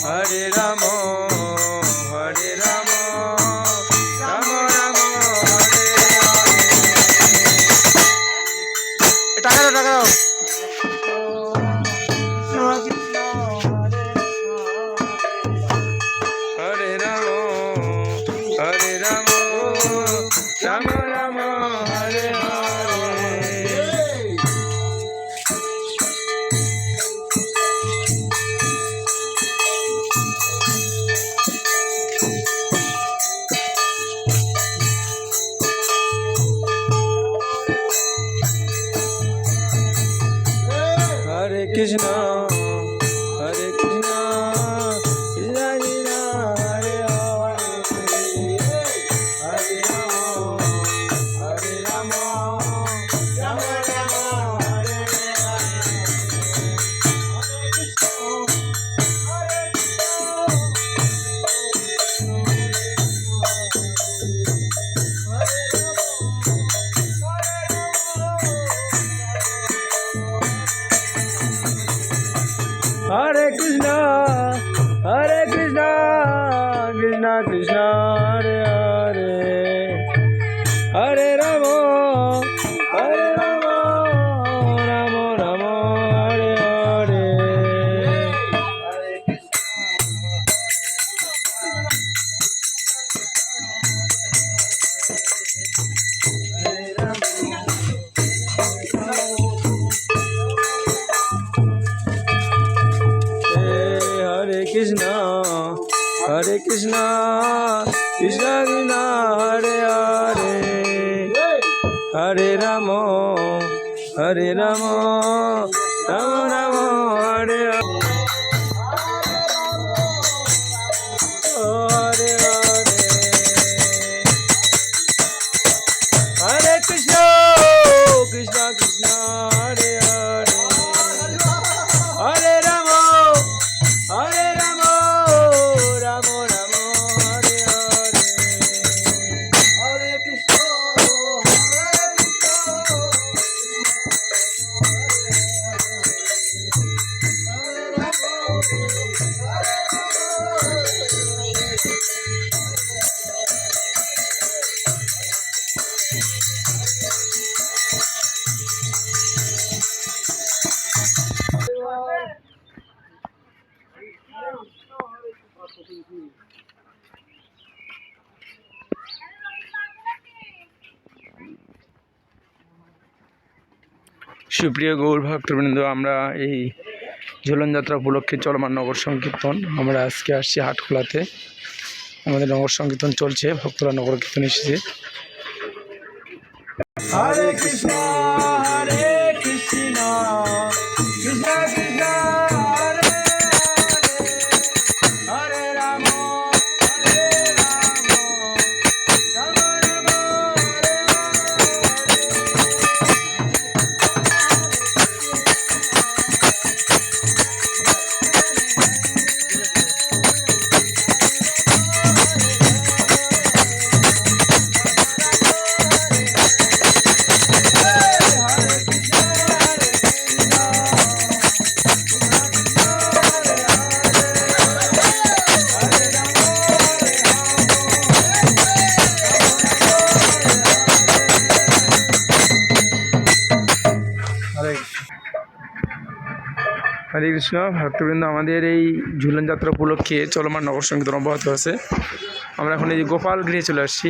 হরে রাম হরে রাম রাম রাম হরে হরে। টাকা দাও টাকা দাও। হরে রাম হরে রাম রাম রাম হরে হরে। হরে কৃষ্ণ হরে কৃষ্ণ কৃষ্ণ কৃষ্ণ হরে হরে। হরে রাম হরে রাম রাম রাম হরে হরে। হরে কৃষ্ণ হরে Hare Krishna, Hare Krishna, Krishna Krishna, Hare Hare, Hare Rama, Hare Rama, Rama Rama, Hare Hare. Hare Krishna, Hare Krishna, Krishna Krishna, Hare Hare, Hare Rama, Hare Rama, Rama Rama, Hare Hare. Hare Hare, Hare Krishna, Krishna Krishna, Hare Hare, Hare Rama, Hare Rama, Rama Rama, Hare Hare. Hare Krishna, Hare সুপ্রিয় গৌর ভক্তবৃন্দ, আমরা এই ঝুলন যাত্রা উপলক্ষে চলমান নগর সংকীর্তন, আমরা আজকে আসছি হাটখোলাতে। আমাদের নগর সংকীর্তন চলছে, ভক্তরা নগর কীর্তন এসেছে। হরে কৃষ্ণ হরে কৃষ্ণ কৃষ্ণ কৃষ্ণ হরে হরে, হরে রাম হরে রাম রাম রাম হরে হরে কৃষ্ণ ভক্তবৃন্দ, আমাদের এই ঝুলন যাত্রা উপলক্ষে চলমান নগর সংকীর্তন অব্যাহত আছে। আমরা এখন এই গোপাল গৃহে চলে আসছি।